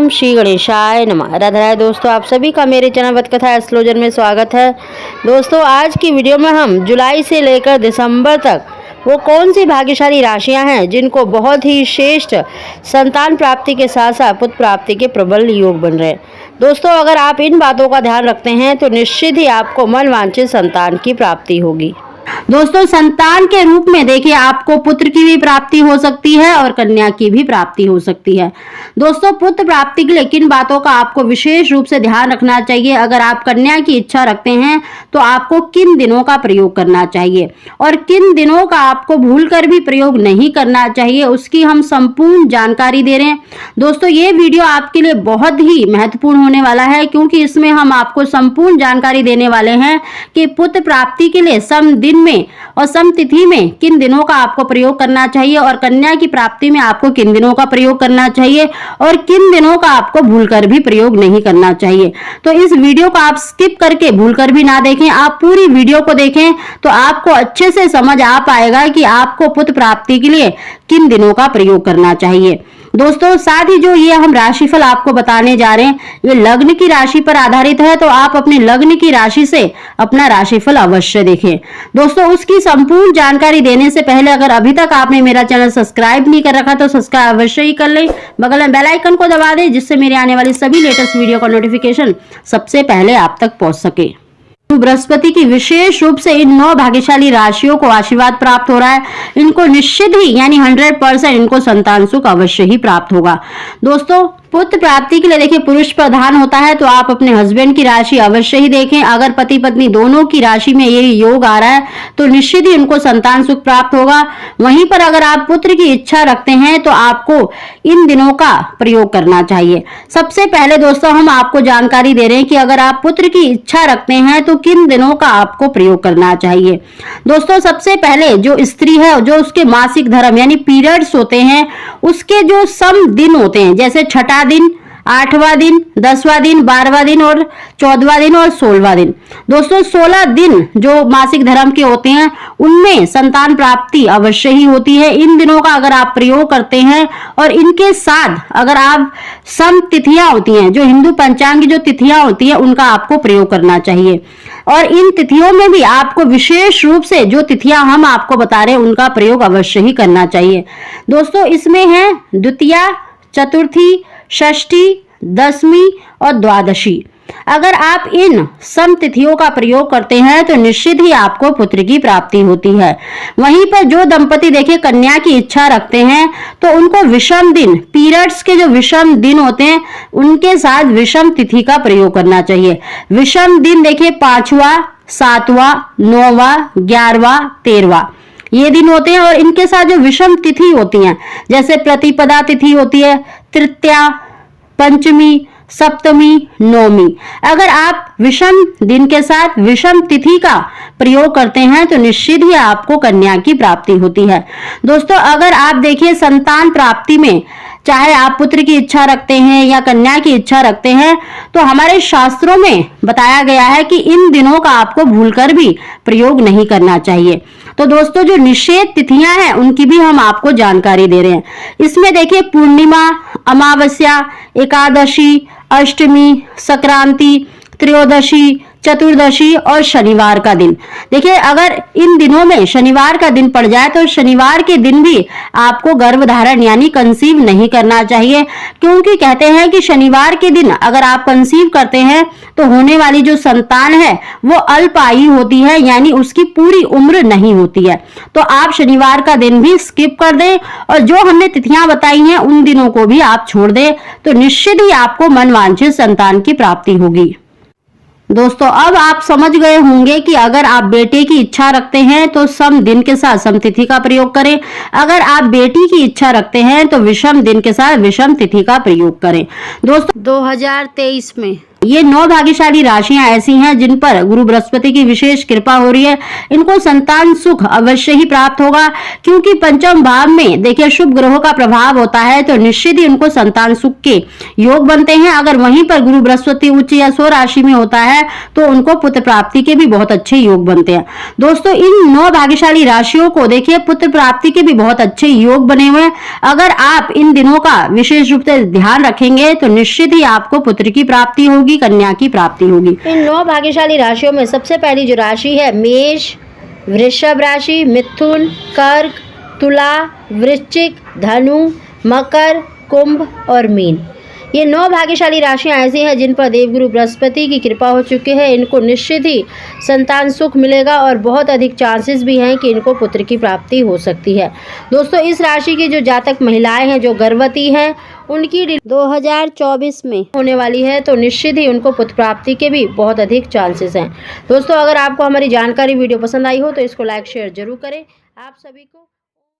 ओम श्री गणेशाय नमः। राधे राधे दोस्तों, आप सभी का मेरे चैनल वतकथा एस्ट्रोलॉजर में स्वागत है। दोस्तों, आज की वीडियो में हम जुलाई से लेकर दिसंबर तक वो कौन सी भाग्यशाली राशियां हैं जिनको बहुत ही श्रेष्ठ संतान प्राप्ति के साथ साथ पुत्र प्राप्ति के प्रबल योग बन रहे हैं। दोस्तों, अगर आप इन बातों का ध्यान रखते हैं तो निश्चित ही आपको मनवांछित संतान की प्राप्ति होगी। दोस्तों, संतान के रूप में देखिए आपको पुत्र की भी प्राप्ति हो सकती है और कन्या की भी प्राप्ति हो सकती है। दोस्तों, पुत्र प्राप्ति के लिए किन बातों का आपको विशेष रूप से ध्यान रखना चाहिए, अगर आप कन्या की इच्छा रखते हैं तो आपको किन दिनों का प्रयोग करना चाहिए और किन दिनों का आपको भूलकर भी प्रयोग नहीं करना चाहिए, उसकी हम संपूर्ण जानकारी दे रहे हैं। दोस्तों, ये वीडियो आपके लिए बहुत ही महत्वपूर्ण होने वाला है क्योंकि इसमें हम आपको संपूर्ण जानकारी देने वाले हैं कि पुत्र प्राप्ति के लिए सम दिन में और सम तिथि में किन दिनों का आपको प्रयोग करना चाहिए और कन्या की प्राप्ति में आपको किन दिनों का प्रयोग करना चाहिए और किन दिनों का आपको भूलकर भी प्रयोग नहीं करना चाहिए। तो इस वीडियो को आप स्किप करके भूलकर भी ना देखें, आप पूरी वीडियो को देखें तो आपको अच्छे से समझ आ पाएगा कि आपको पुत्र प्राप्ति के लिए किन दिनों का प्रयोग करना चाहिए। दोस्तों, साथ ही जो ये हम राशिफल आपको बताने जा रहे हैं ये लग्न की राशि पर आधारित है, तो आप अपने लग्न की राशि से अपना राशिफल अवश्य देखें। दोस्तों, उसकी संपूर्ण जानकारी देने से पहले अगर अभी तक आपने मेरा चैनल सब्सक्राइब नहीं कर रखा तो सब्सक्राइब अवश्य ही कर लें, बगल में बेल आइकन को दबा दें जिससे मेरे आने वाली सभी लेटेस्ट वीडियो का नोटिफिकेशन सबसे पहले आप तक पहुंच सके। बृहस्पति की विशेष रूप से इन 9 भाग्यशाली राशियों को आशीर्वाद प्राप्त हो रहा है। इनको निश्चित ही यानी 100% इनको संतान सुख अवश्य ही प्राप्त होगा। दोस्तों, पुत्र प्राप्ति के लिए देखिए पुरुष प्रधान होता है, तो आप अपने हस्बैंड की राशि अवश्य ही देखें। अगर पति पत्नी दोनों की राशि में ये योग आ रहा है तो निश्चित ही उनको संतान सुख प्राप्त होगा। वहीं पर अगर आप पुत्र की इच्छा रखते हैं तो आपको इन दिनों का प्रयोग करना चाहिए। सबसे पहले दोस्तों हम आपको जानकारी दे रहे हैं कि अगर आप पुत्र की इच्छा रखते हैं तो किन दिनों का आपको प्रयोग करना चाहिए। दोस्तों, सबसे पहले जो स्त्री है जो उसके मासिक धर्म यानी पीरियड्स होते हैं उसके जो सम दिन होते हैं, जैसे छठा दिन, 8वां दिन, 10वां दिन, 12वां दिन और 14वां दिन और 16वां दिन। दोस्तों, 16 दिन जो मासिक धर्म के होते हैं उनमें संतान प्राप्ति अवश्य ही होती है। इन दिनों का अगर आप प्रयोग करते हैं और इनके साथ अगर आप सम तिथियां होती हैं, जो हिंदू पंचांग की जो तिथियां होती हैं उनका आपको प्रयोग करना चाहिए और इन तिथियों में भी आपको विशेष रूप से जो तिथियां हम आपको बता रहे हैं उनका प्रयोग अवश्य ही करना चाहिए। दोस्तों, इसमें है द्वितीया, चतुर्थी, षष्ठी, दसवीं और द्वादशी। अगर आप इन सम तिथियों का प्रयोग करते हैं तो निश्चित ही आपको पुत्र की प्राप्ति होती है। वहीं पर जो दंपति देखिए कन्या की इच्छा रखते हैं तो उनको विषम दिन, पीरियड्स के जो विषम दिन होते हैं उनके साथ विषम तिथि का प्रयोग करना चाहिए। विषम दिन देखिए 5वां, 7वां, 9वां, 11वां, 13वां ये दिन होते हैं और इनके साथ जो विषम तिथि होती हैं जैसे प्रतिपदा तिथि होती है, तृतीया, पंचमी, सप्तमी, नवमी। अगर आप विषम दिन के साथ विषम तिथि का प्रयोग करते हैं तो निश्चित ही आपको कन्या की प्राप्ति होती है। दोस्तों, अगर आप देखिए संतान प्राप्ति में चाहे आप पुत्र की इच्छा रखते हैं या कन्या की इच्छा रखते हैं तो हमारे शास्त्रों में बताया गया है कि इन दिनों का आपको भूलकर भी प्रयोग नहीं करना चाहिए। तो दोस्तों, जो निषेध तिथियां हैं उनकी भी हम आपको जानकारी दे रहे हैं। इसमें देखिए पूर्णिमा, अमावस्या, एकादशी, अष्टमी, संक्रांति, त्रयोदशी, चतुर्दशी और शनिवार का दिन। देखिए, अगर इन दिनों में शनिवार का दिन पड़ जाए तो शनिवार के दिन भी आपको गर्भधारण यानी कंसीव नहीं करना चाहिए क्योंकि कहते हैं कि शनिवार के दिन अगर आप कंसीव करते हैं तो होने वाली जो संतान है वो अल्पायु होती है यानी उसकी पूरी उम्र नहीं होती है। तो आप शनिवार का दिन भी स्किप कर दें और जो हमने तिथियां बताई हैं उन दिनों को भी आप छोड़ दें तो निश्चित ही आपको मनवांछित संतान की प्राप्ति होगी। दोस्तों, अब आप समझ गए होंगे कि अगर आप बेटे की इच्छा रखते हैं तो सम दिन के साथ सम तिथि का प्रयोग करें, अगर आप बेटी की इच्छा रखते हैं तो विषम दिन के साथ विषम तिथि का प्रयोग करें। दोस्तों, 2023 में ये 9 भाग्यशाली राशियां ऐसी हैं जिन पर गुरु बृहस्पति की विशेष कृपा हो रही है। इनको संतान सुख अवश्य ही प्राप्त होगा, क्योंकि पंचम भाव में देखिए शुभ ग्रहों का प्रभाव होता है, तो निश्चित ही उनको संतान सुख के योग बनते हैं। अगर वहीं पर गुरु बृहस्पति उच्च या स्व राशि में होता है तो उनको पुत्र प्राप्ति के भी बहुत अच्छे योग बनते हैं। दोस्तों, इन 9 भाग्यशाली राशियों को देखिए पुत्र प्राप्ति के भी बहुत अच्छे योग बने हुए हैं। अगर आप इन दिनों का विशेष रूप से ध्यान रखेंगे तो निश्चित ही आपको पुत्र की प्राप्ति होगी, कन्या की प्राप्ति होगी। इन 9 भाग्यशाली राशियों में सबसे पहली जो राशि है मेष, वृषभ राशि, मिथुन, कर्क, तुला, वृश्चिक, धनु, मकर, कुंभ और मीन। ये 9 भाग्यशाली राशियां ऐसी हैं जिन पर देवगुरु बृहस्पति की कृपा हो चुकी है। इनको निश्चित ही संतान सुख मिलेगा और बहुत अधिक चांसेस भी हैं कि इनको पुत्र की प्राप्ति हो सकती है। दोस्तों, इस राशि की जो जातक महिलाएं हैं जो गर्भवती हैं उनकी 2024 में होने वाली है, तो निश्चित ही उनको पुत्र प्राप्ति के भी बहुत अधिक चांसेस हैं। दोस्तों, अगर आपको हमारी जानकारी वीडियो पसंद आई हो तो इसको लाइक शेयर जरूर करें। आप सभी को